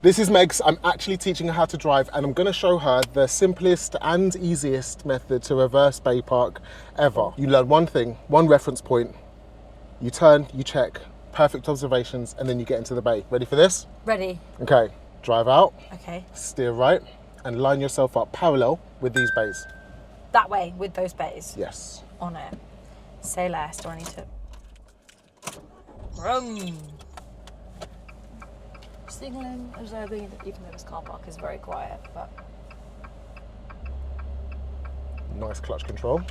This is Megs. I'm actually teaching her how to drive, and I'm going to show her the simplest and easiest method to reverse bay park ever. You learn one thing, one reference point, you turn, you check, perfect observations, and then you get into the bay. Ready for this? Ready. Okay, drive out, Okay. steer right, and line yourself up parallel with these bays. That way, with those bays? Yes. On it. Say less, do I need to... Vroom. Signalling, observing, even though this car park is very quiet, but... Nice clutch control.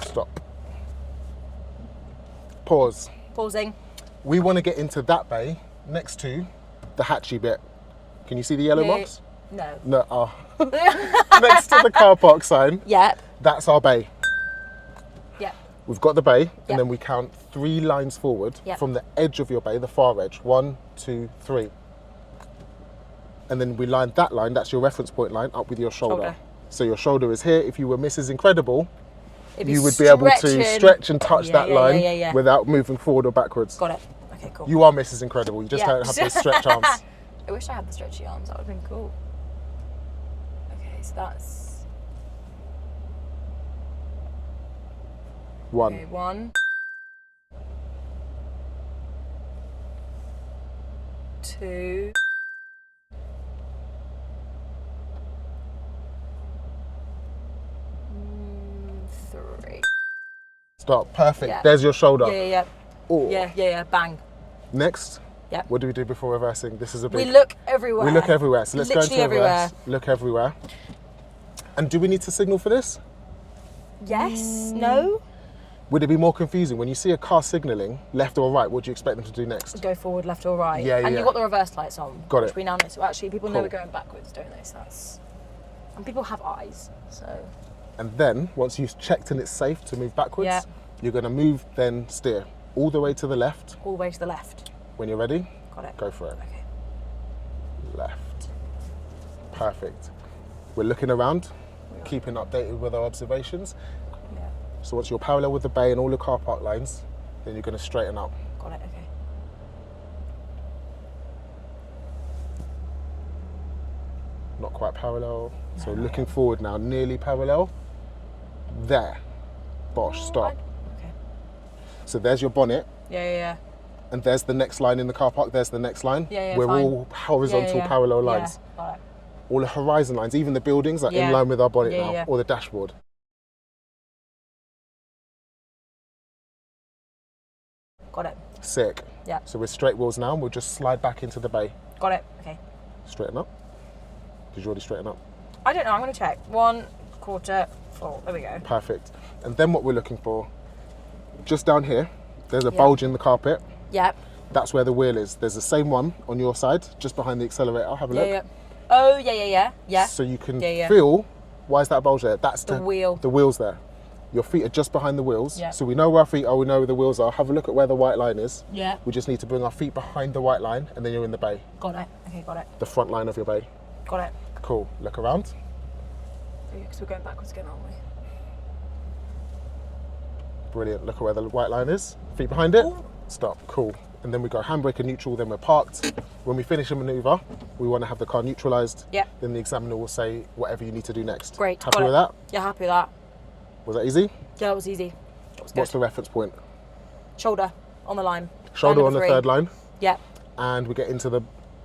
Stop. Pause. Pausing. We want to get into that bay next to the hatchy bit. Can you see the yellow marks? No. No. Oh. Next to the car park sign. Yep. That's our bay. Yep. We've got the bay, Yep. and then we count 3 lines forward from the edge of your bay, the far edge. 1, 2, 3. And then we line that line, that's your reference point line, up with your shoulder. So your shoulder is here. If you were Mrs. Incredible, you would be able to stretch and touch that line without moving forward or backwards. Got it. Okay, cool. You are Mrs. Incredible. You just don't have those stretch arms. I wish I had the stretchy arms. That would have been cool. Okay, so that's... 1. Okay, 1. 2. 3. Stop. Perfect. Yeah. There's your shoulder. Yeah. Oh. Yeah. Bang. Next. Yep. What do we do before reversing? This is a big... We look everywhere. We look everywhere. So let's go into everywhere. reverse. Look everywhere. And do we need to signal for this? Yes. No. Would it be more confusing when you see a car signalling left or right? What do you expect them to do next? Go forward, left or right. Yeah. And you've got the reverse lights on. Got which it. we now know. So actually, people know Cool. we're going backwards, don't they? So that's... And people have eyes, so... And then once you've checked and it's safe to move backwards, Yeah. you're going to move, then steer all the way to the left. All the way to the left. When you're ready, Got it. go for it. Okay. Left. Perfect. We're looking around, keeping updated with our observations. Yeah. So once you're parallel with the bay and all the car park lines, then you're going to straighten up. Got it. Okay. Not quite parallel. So looking forward now, nearly parallel. There. Bosh, stop. Okay. So there's your bonnet, Yeah. and there's the next line in the car park, there's the next line. Yeah, We're fine. all horizontal Yeah. parallel lines. Yeah. Got it. All the horizon lines, even the buildings are Yeah. in line with our bonnet Yeah, now, yeah. or the dashboard. Got it. Sick. Yeah. So we're straight wheels now, and we'll just slide back into the bay. Got it. Okay. Straighten up. Did you already straighten up? I don't know. I'm going to check. 1/4 full. There we go. Perfect. And then what we're looking for, just down here, there's a bulge in the carpet. Yep. That's where the wheel is. There's the same one on your side, just behind the accelerator. Have a look. Yeah. Oh, yeah. So you can Yeah. feel, why is that bulge there? That's The wheel. The wheel's there. Your feet are just behind the wheels. Yeah. So we know where our feet are, we know where the wheels are. Have a look at where the white line is. Yeah. We just need to bring our feet behind the white line, and then you're in the bay. Got it. Okay, got it. The front line of your bay. Got it. Cool. Look around. Because we're going backwards again, aren't we? Brilliant. Look at where the white line is. Feet behind it. Ooh. Stop. Cool. And then we go handbrake and neutral, then we're parked. When we finish a manoeuvre, we want to have the car neutralised. Yeah. Then the examiner will say whatever you need to do next. Great. Happy with that? Yeah, happy with that. Was that easy? Yeah, that was easy. That was good. What's the reference point? Shoulder on the line. Shoulder Line on the number 3. third line. Yep. And we get into the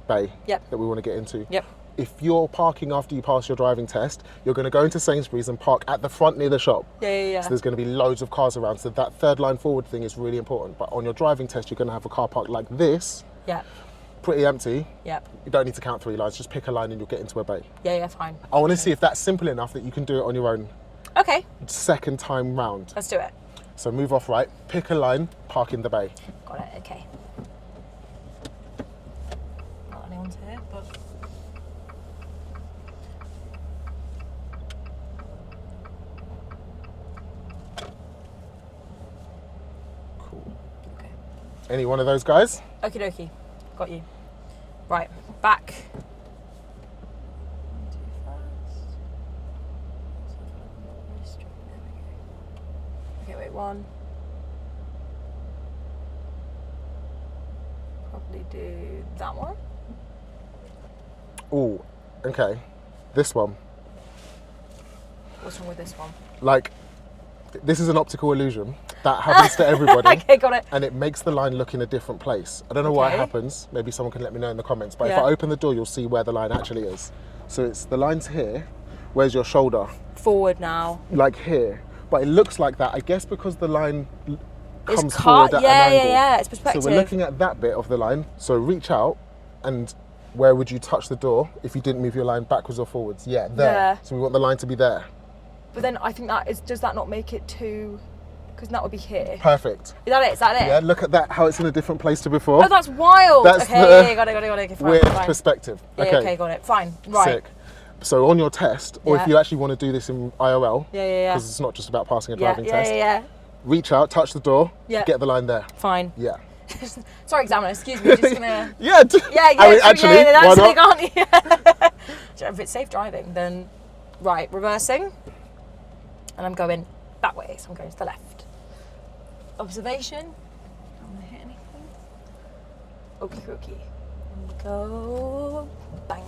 bay Yep. that we want to get into. Yep. If you're parking after you pass your driving test, you're going to go into Sainsbury's and park at the front near the shop. Yeah. So there's going to be loads of cars around. So that third line forward thing is really important. But on your driving test, you're going to have a car park like this, Yeah. pretty empty. Yep. You don't need to count 3 lines. Just pick a line and you'll get into a bay. Yeah, fine. I want to see if that's simple enough that you can do it on your own Okay, second time round. let's do it. So move off right, pick a line, park in the bay. Got it, okay. Not anyone's here, but... Cool. Okay. Any one of those guys? Okie dokie. Got you. Right, back. Okay, wait, 1, probably do that one. Oh, okay. This one. What's wrong with this one? Like, this is an optical illusion that happens to everybody. Okay, got it. And it makes the line look in a different place. I don't know why it happens. Maybe someone can let me know in the comments. But if I open the door, you'll see where the line actually is. So it's the line's here. Where's your shoulder? Forward now. Like here. But it looks like that, I guess, because the line comes forward at an angle. Yeah, it's perspective. So we're looking at that bit of the line. So reach out, and where would you touch the door if you didn't move your line backwards or forwards? Yeah, there. Yeah. So we want the line to be there. But then I think does that not make it too, because that would be here. Perfect. Is that it? Is that it? Yeah, look at that, how it's in a different place to before. Oh, that's wild. That's okay, got it. Okay, fine, weird fine. perspective. Yeah, okay, got it. Fine, right. Sick. So on your test, or if you actually want to do this in IRL, because it's not just about passing a driving test, reach out, touch the door, get the line there. Fine. Yeah. Sorry, examiner, excuse me, just gonna... yeah, I mean, actually, why not? Can't you? If it's safe driving, then, right, reversing, and I'm going that way, so I'm going to the left. Observation, I'm gonna hit anything. Okie. And go, bang.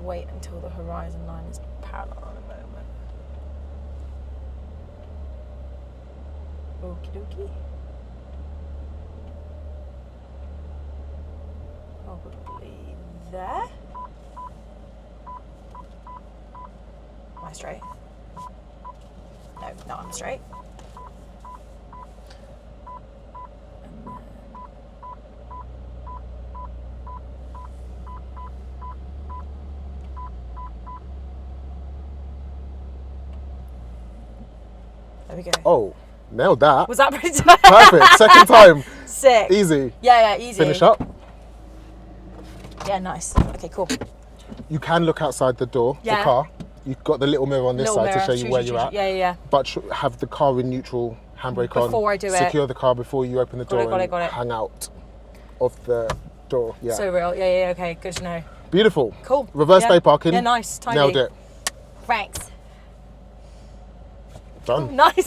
Wait until the horizon line is parallel in a moment. Okie dokie. Probably there. Am I straight? No, I'm straight. And then there we go. Oh, nailed that. Was that pretty tight? Perfect. Second time. Sick. Easy. Yeah, easy. Finish up. Yeah, nice. Okay, cool. You can look outside the door, the car. You've got the little mirror on this side to show you where you're at. Yeah. But have the car in neutral, handbrake on. Before I do it. Secure the car before you open the door Got it. and hang out of the door. Yeah. So real. Yeah, okay, good to know. Beautiful. Cool. Reverse day parking. Yeah, nice. Tidy. Nailed it. Thanks. Done. Nice.